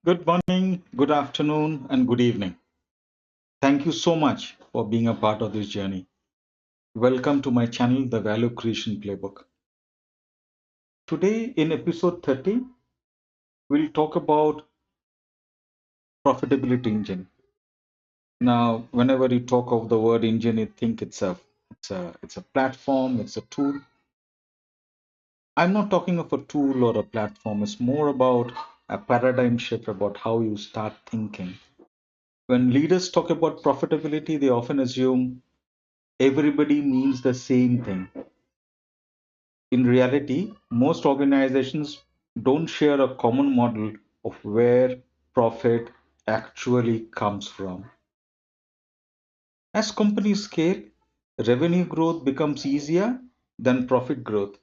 Good morning, good afternoon, and good evening. Thank you so much for being a part of this journey. Welcome to my channel, The Value Creation Playbook. Today, in episode 30, we'll talk about profitability engine. Now, whenever you talk of the word engine, you think it's a platform, it's a tool. I'm not talking of a tool or a platform. It's more about a paradigm shift about how you start thinking. When leaders talk about profitability, they often assume everybody means the same thing. In reality, most organizations don't share a common model of where profit actually comes from. As companies scale, revenue growth becomes easier than profit growth.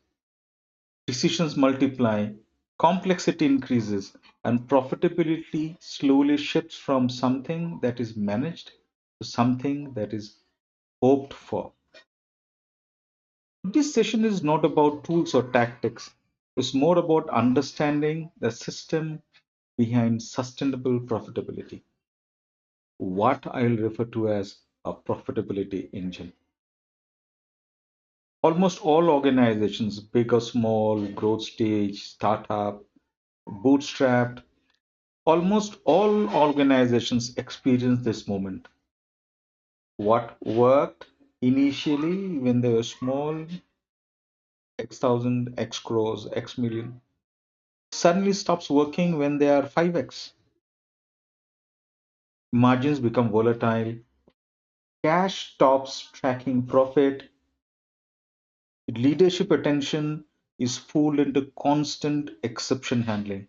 Decisions multiply, complexity increases, and profitability slowly shifts from something that is managed to something that is hoped for. This session is not about tools or tactics. It's more about understanding the system behind sustainable profitability, what I'll refer to as a profitability engine. Almost all organizations, big or small, growth stage, startup, bootstrapped, almost all organizations experience this moment. What worked initially when they were small, X thousand, X crores, X million, suddenly stops working when they are 5x. Margins become volatile, cash stops tracking profit, leadership attention is pulled into constant exception handling.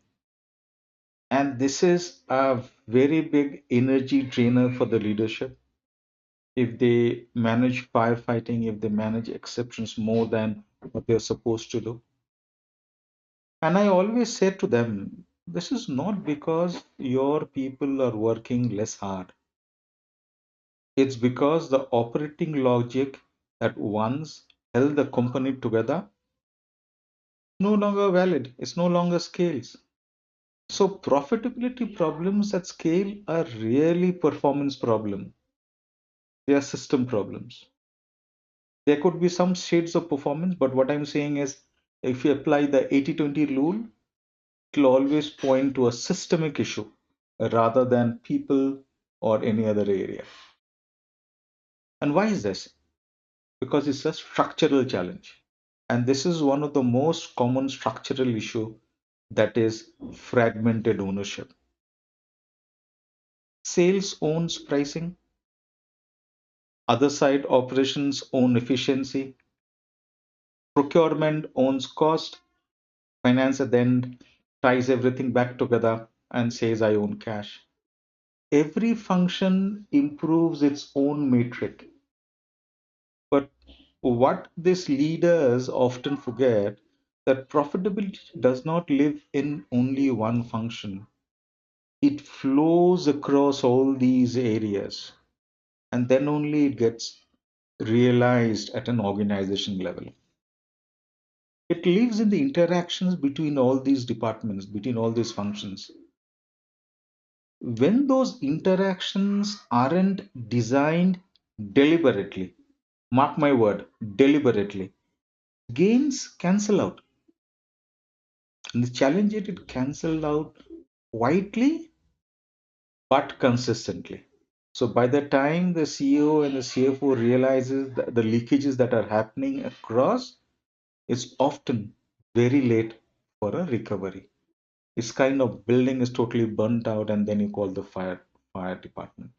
And this is a very big energy drainer for the leadership. If they manage firefighting, if they manage exceptions more than what they're supposed to do. And I always say to them, this is not because your people are working less hard. It's because the operating logic that once held the company together no longer valid. It's no longer scales. So profitability problems at scale are really performance problems. They are system problems. There could be some shades of performance, but what I'm saying is if you apply the 80-20 rule, it will always point to a systemic issue rather than people or any other area. And why is this? Because it's a structural challenge. And this is one of the most common structural issue, that is fragmented ownership. Sales owns pricing, other side operations own efficiency, procurement owns cost, finance at the end ties everything back together and says I own cash. Every function improves its own metric. But what these leaders often forget that profitability does not live in only one function. It flows across all these areas, and then only it gets realized at an organization level. It lives in the interactions between all these departments, between all these functions. When those interactions aren't designed deliberately, mark my word, deliberately, gains cancel out. And the challenge is it cancel out quietly but consistently. So by the time the CEO and the CFO realizes the leakages that are happening across, it's often very late for a recovery. It's kind of building is totally burnt out, and then you call the fire department.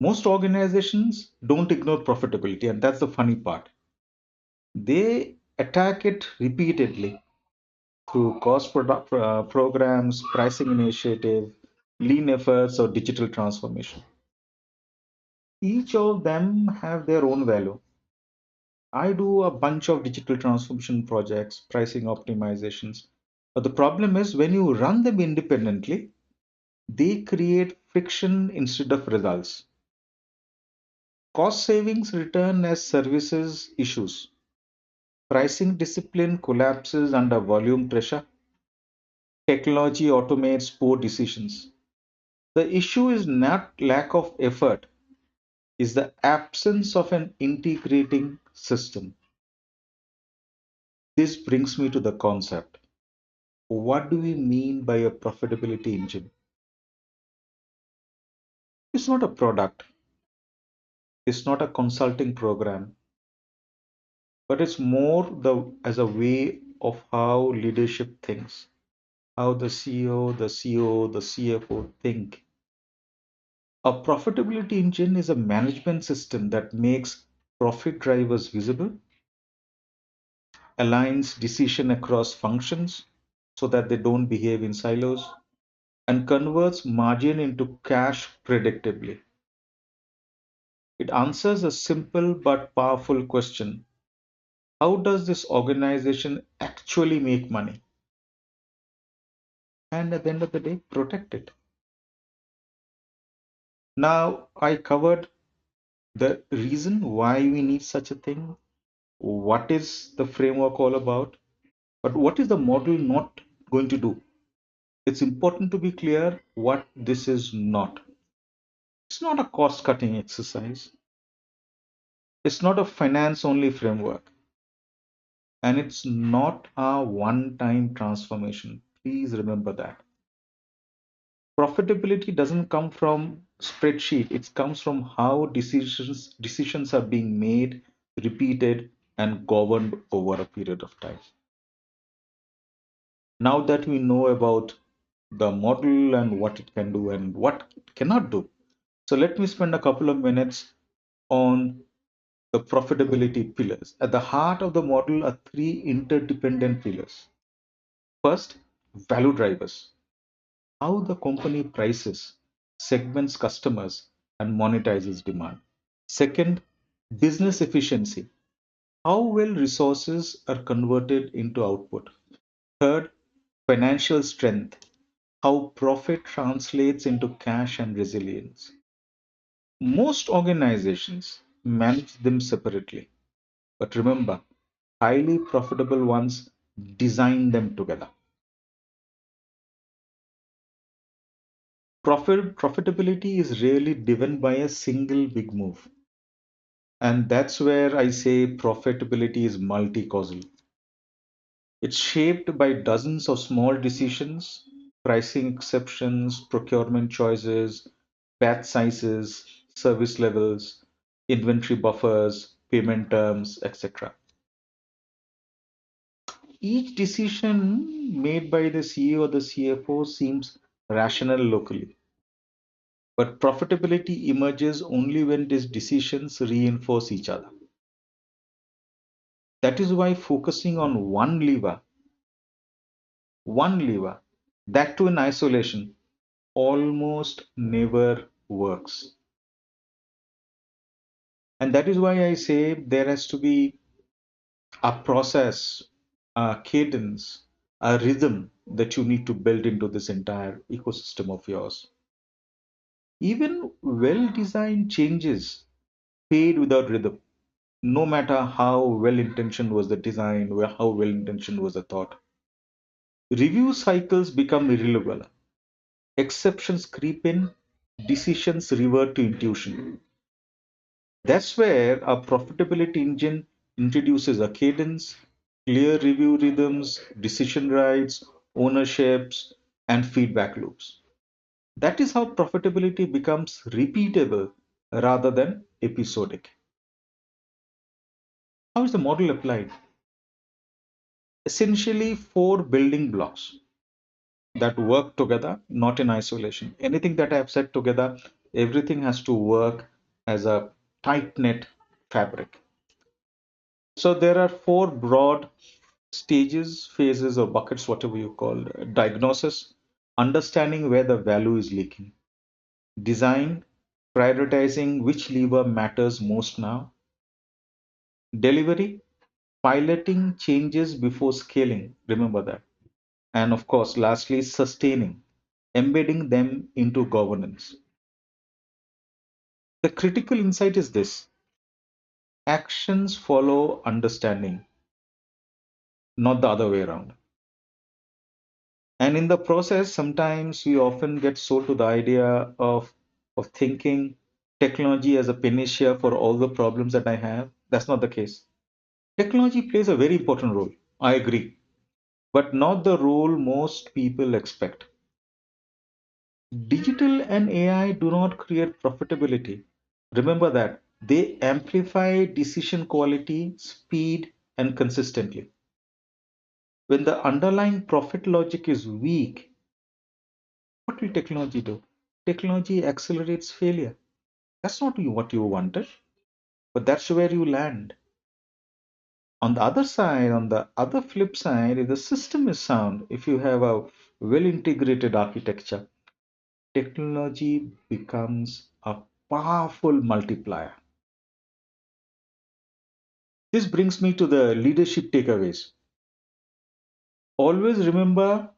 Most organizations don't ignore profitability, and that's the funny part. They attack it repeatedly through programs, pricing initiative, lean efforts, or digital transformation. Each of them have their own value. I do a bunch of digital transformation projects, pricing optimizations. But the problem is when you run them independently, they create friction instead of results. Cost savings return as services issues. Pricing discipline collapses under volume pressure. Technology automates poor decisions. The issue is not lack of effort, is the absence of an integrating system. This brings me to the concept. What do we mean by a profitability engine? It's not a product, it's not a consulting program, but it's more as a way of how leadership thinks, how the CEO, the COO, the CFO think. A profitability engine is a management system that makes profit drivers visible, aligns decision across functions so that they don't behave in silos, and converts margin into cash predictably. It answers a simple but powerful question. How does this organization actually make money? And at the end of the day, protect it. Now, I covered the reason why we need such a thing. What is the framework all about? But what is the model not going to do? It's important to be clear what this is not. It's not a cost cutting exercise. It's not a finance only framework. And it's not a one time transformation. Please remember that. Profitability doesn't come from spreadsheet. It comes from how decisions are being made, repeated, and governed over a period of time. Now that we know about the model and what it can do and what it cannot do, so let me spend a couple of minutes on the profitability pillars. At the heart of the model are three interdependent pillars. First, value drivers. How the company prices, segments customers, and monetizes demand. Second, business efficiency. How well resources are converted into output. Third, financial strength. How profit translates into cash and resilience. Most organizations manage them separately, but remember, highly profitable ones design them together. Profitability is rarely driven by a single big move. And that's where I say profitability is multi-causal. It's shaped by dozens of small decisions, pricing exceptions, procurement choices, batch sizes, service levels, inventory buffers, payment terms, etc. Each decision made by the CEO or the CFO seems rational locally, but profitability emerges only when these decisions reinforce each other. That is why focusing on one lever, that too in isolation, almost never works. And that is why I say there has to be a process, a cadence, a rhythm that you need to build into this entire ecosystem of yours. Even well designed changes fade without rhythm, no matter how well intentioned was the design, or how well intentioned was the thought. Review cycles become irrelevant. Exceptions creep in, decisions revert to intuition. That's where a profitability engine introduces a cadence, clear review rhythms, decision rights, ownerships, and feedback loops. That is how profitability becomes repeatable rather than episodic. How is the model applied? Essentially, four building blocks that work together, not in isolation. Anything that I have said together, everything has to work as a tight knit fabric. So there are four broad stages, phases, or buckets, whatever you call diagnosis, understanding where the value is leaking, design, prioritizing which lever matters most now, delivery, piloting changes before scaling. Remember that. And of course, lastly, sustaining, embedding them into governance. The critical insight is this: actions follow understanding, not the other way around. And in the process, sometimes we often get sold to the idea of thinking technology as a panacea for all the problems that I have. That's not the case. Technology plays a very important role. I agree, but not the role most people expect. Digital and AI do not create profitability. Remember that they amplify decision quality, speed, and consistently. When the underlying profit logic is weak, what will technology do? Technology accelerates failure. That's not what you wanted, but that's where you land. On the other side, on the other flip side, if the system is sound, if you have a well integrated architecture, technology becomes a powerful multiplier. This brings me to the leadership takeaways. Always remember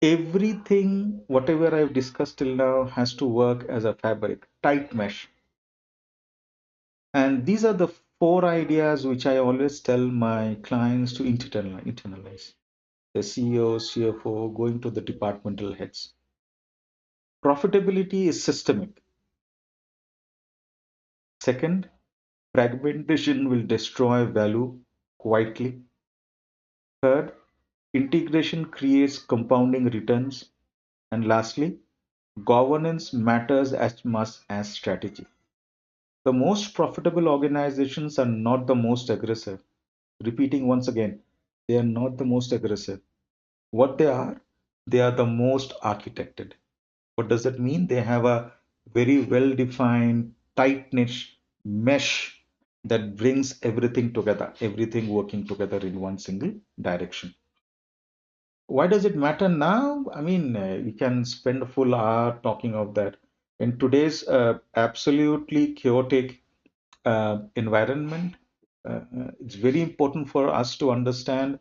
everything, whatever I've discussed till now, has to work as a fabric, tight mesh. And these are the four ideas which I always tell my clients to internalize. The CEO, CFO, going to the departmental heads. Profitability is systemic. Second, fragmentation will destroy value quietly. Third, integration creates compounding returns. And lastly, governance matters as much as strategy. The most profitable organizations are not the most aggressive. Repeating once again, they are not the most aggressive. What they are the most architected. What does that mean? They have a very well defined, tight knit mesh that brings everything together, everything working together in one single direction. Why does it matter now? I mean, we can spend a full hour talking of that. In today's absolutely chaotic environment, it's very important for us to understand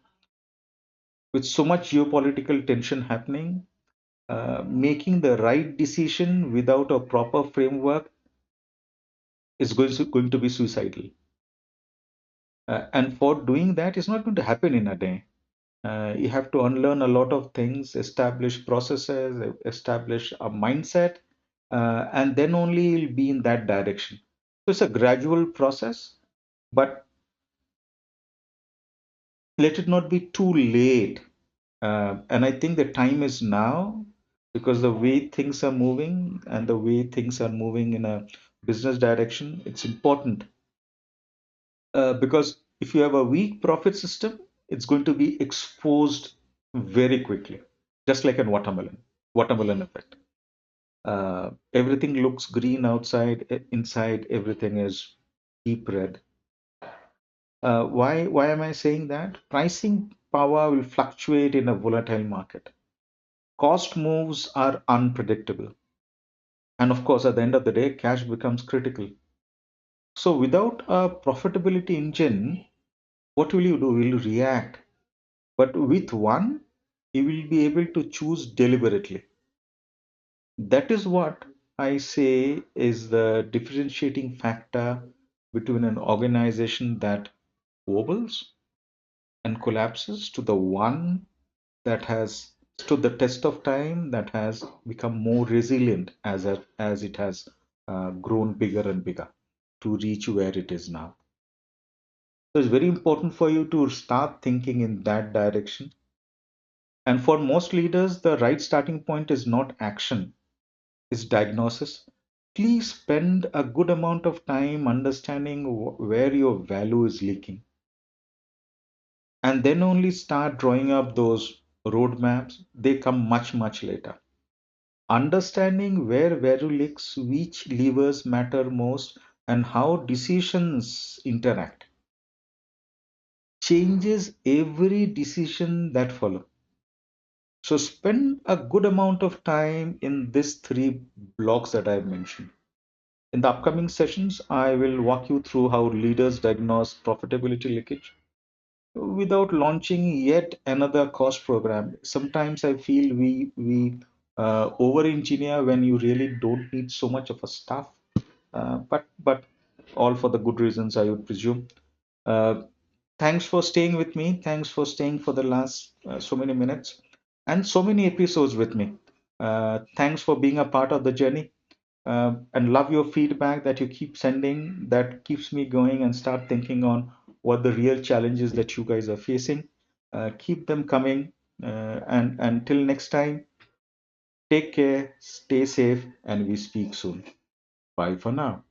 with so much geopolitical tension happening, making the right decision without a proper framework is going to be suicidal. And for doing that, it's not going to happen in a day. You have to unlearn a lot of things, establish processes, establish a mindset, and then only you'll be in that direction. So it's a gradual process, but let it not be too late. And I think the time is now because the way things are moving and the way things are moving in a business direction, it's important. Because if you have a weak profit system, it's going to be exposed very quickly, just like a watermelon effect. Everything looks green outside, inside everything is deep red. Why am I saying that? Pricing power will fluctuate in a volatile market. Cost moves are unpredictable. And of course, at the end of the day, cash becomes critical. So without a profitability engine, what will you do? Will you react? But with one, you will be able to choose deliberately. That is what I say is the differentiating factor between an organization that wobbles and collapses to the one that has stood the test of time, that has become more resilient as it has grown bigger and bigger to reach where it is now. So it's very important for you to start thinking in that direction. And for most leaders, the right starting point is not action, it's diagnosis. Please spend a good amount of time understanding where your value is leaking, and then only start drawing up those roadmaps. They come much later. Understanding where value leaks, which levers matter most, and how decisions interact changes every decision that follow. So spend a good amount of time in these three blocks that I've mentioned. In the upcoming sessions, I will walk you through how leaders diagnose profitability leakage without launching yet another cost program. Sometimes I feel we over engineer when you really don't need so much of a staff, but all for the good reasons, I would presume. Uh, thanks for staying with me. Thanks for staying for the last so many minutes and so many episodes with me. Thanks for being a part of the journey, and love your feedback that you keep sending. That keeps me going and start thinking on what the real challenges that you guys are facing. Keep them coming. And until next time, take care, stay safe, and we speak soon. Bye for now.